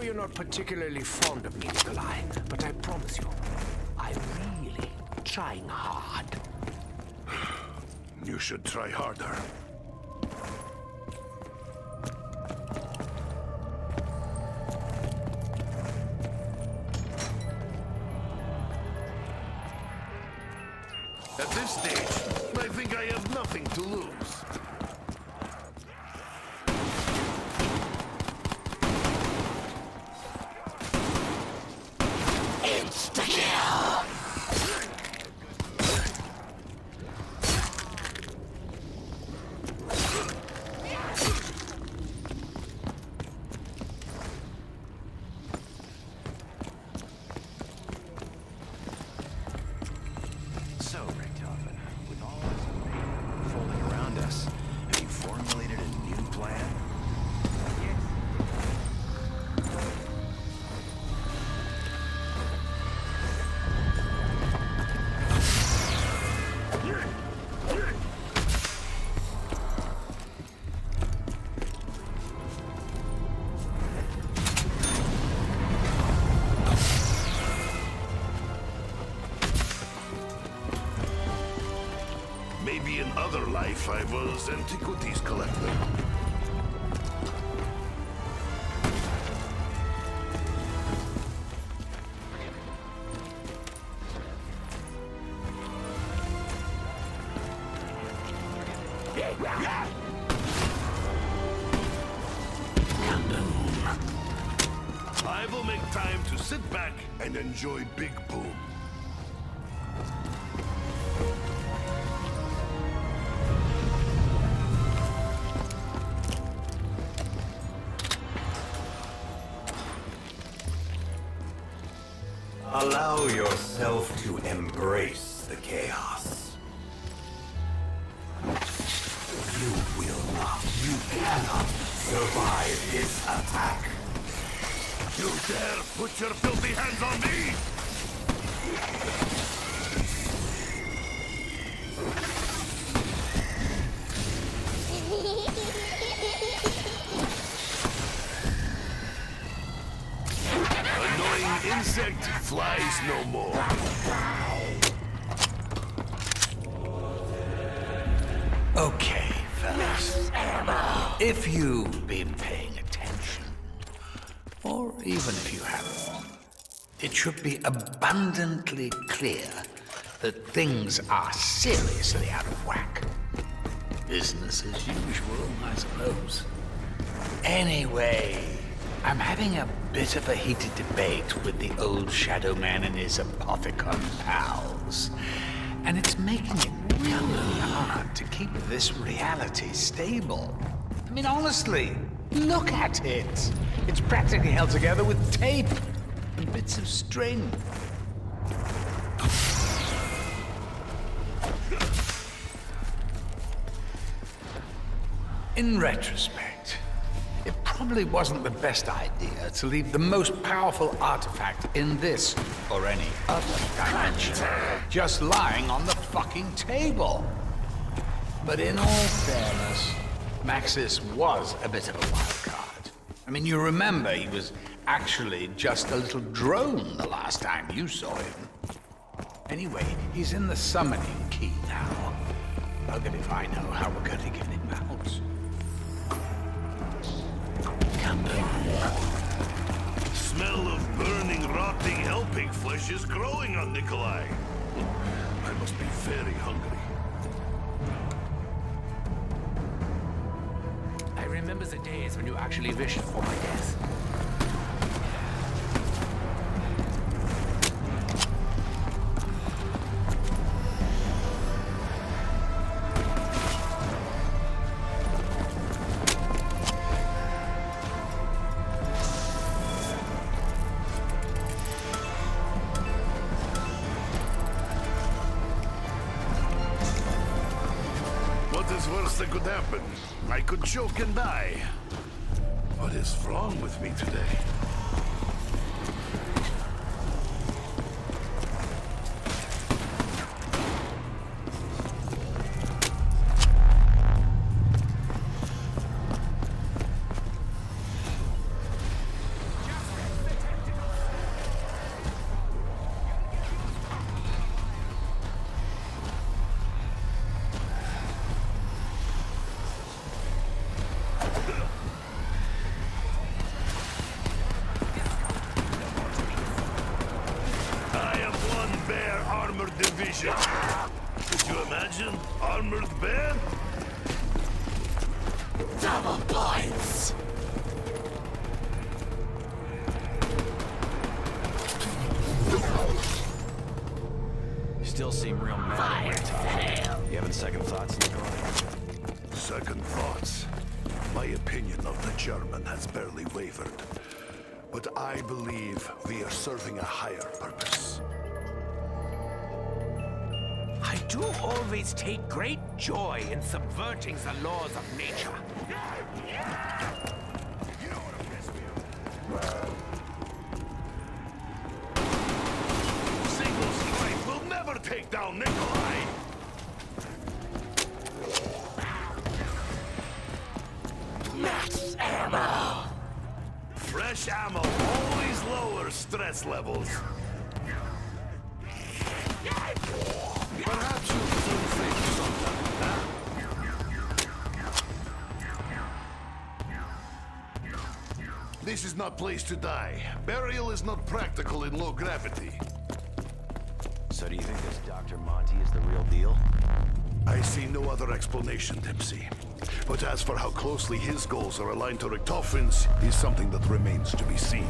you're not particularly fond of me, Nikolai, but I promise you, I'm really trying hard. You should try harder. At this stage, I think I have nothing to lose. Maybe in other life I was antiquities collector. I will make time to sit back and enjoy Big Boom. Allow yourself to embrace the chaos. You will not, you cannot survive this attack. You dare put your filthy hands on me? Annoying insect flies no more. Okay, fellas. If you've been paying attention, or even if you haven't, it should be abundantly clear that things are seriously out of whack. Business as usual, I suppose. Anyway, I'm having a bit of a heated debate with the old Shadow Man and his Apothecon pals. And it's making it really hard to keep this reality stable. I mean, honestly, look at it. It's practically held together with tape and bits of string. In retrospect, it probably wasn't the best idea to leave the most powerful artifact in this or any other dimension just lying on the fucking table. But in all fairness, Maxis was a bit of a wild card. I mean, you remember he was actually just a little drone the last time you saw him. Anyway, he's in the summoning key now. Buggered if I know how we're going to get him out. Smell of burning, rotting, helping flesh is growing on Nikolai. I must be very hungry. I remember the days when you actually wished for my death. What is worse that could happen? I could choke and die. What is wrong with me today? formation. Could you imagine? Armored band? Double points! Still seem real mad. Fail! You having second thoughts, Nikolai? Second thoughts. My opinion of the German has barely wavered. But I believe we are serving a higher purpose. I do always take great joy in subverting the laws of nature. Single strike will never take down Nikolai! Max ammo! Fresh ammo always lowers stress levels. Perhaps you should think sometime, huh? This is not place to die. Burial is not practical in low gravity. So do you think this Dr. Monty is the real deal? I see no other explanation, Dempsey. But as for how closely his goals are aligned to Richthofen's is something that remains to be seen.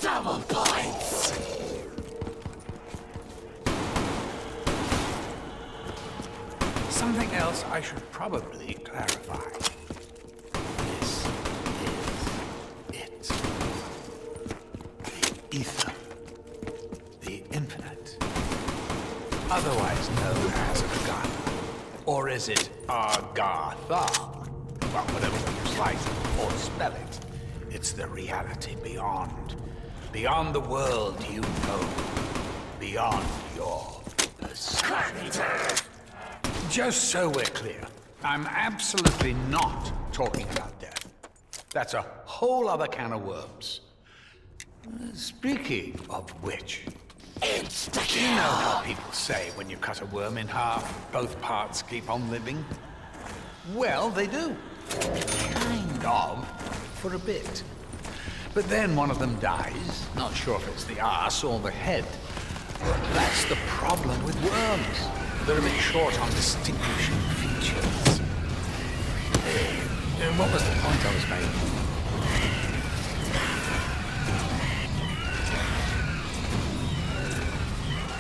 Double points! Something else I should probably clarify. This is it. The ether. The infinite. Otherwise known as Agartha. Or is it Agartha? Well, whatever way you slice it or spell it, it's the reality beyond. Beyond the world you know. Beyond your perspective. Just so we're clear, I'm absolutely not talking about death. That's a whole other can of worms. Speaking of which, you know how people say when you cut a worm in half, both parts keep on living? Well, they do. Kind of, for a bit. But then one of them dies, not sure if it's the arse or the head. That's the problem with worms. They're a bit short on distinguishing features. What was the point I was making?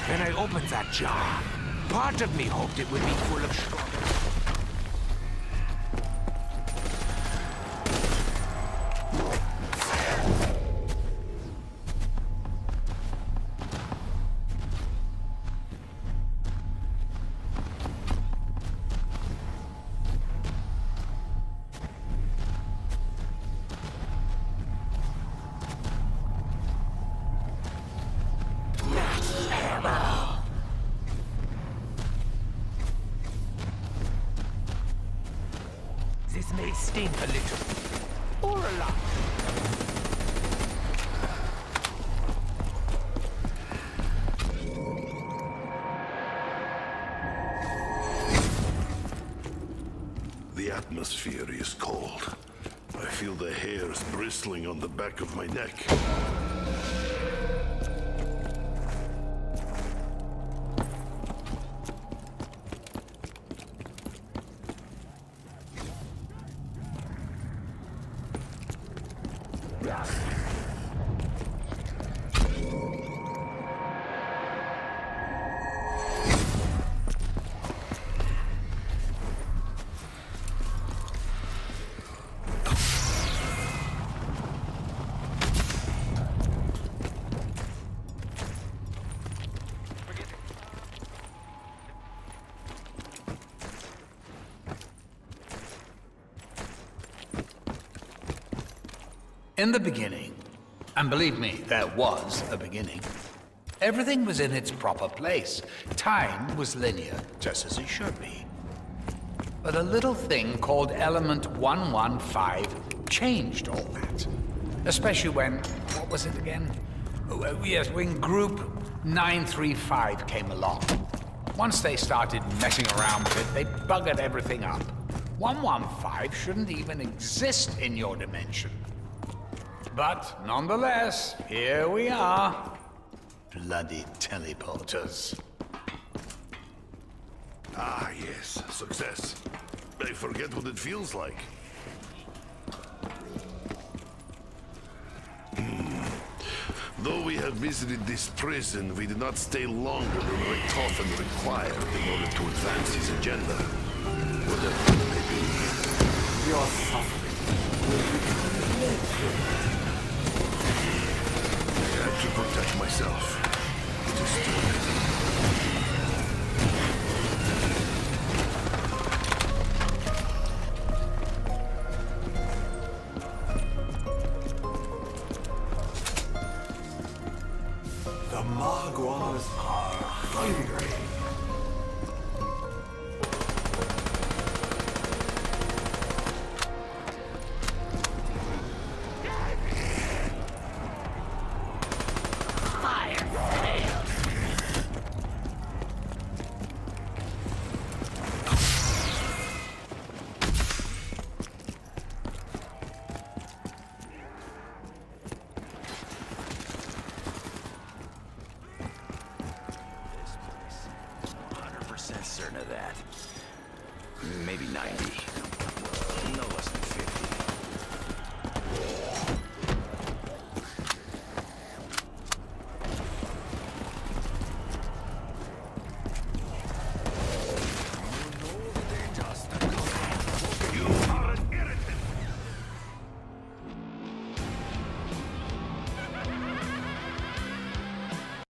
When I opened that jar, part of me hoped it would be full of strawberries. This may sting a little, or a lot. The atmosphere is cold. I feel the hairs bristling on the back of my neck. In the beginning, and believe me, there was a beginning, everything was in its proper place. Time was linear, just as it should be. But a little thing called element 115 changed all that. Especially when, what was it again? Yes, when group 935 came along. Once they started messing around with it, they buggered everything up. 115 shouldn't even exist in your dimension. But nonetheless, here we are. Bloody teleporters. Ah, yes, success. I forget what it feels like. Though we have visited this prison, we did not stay longer than Richtofen required in order to advance his agenda. Whatever it may be. Your suffering will be I had to protect myself. It is stupid. The Magwas are hungry. Certain of that. Maybe 90.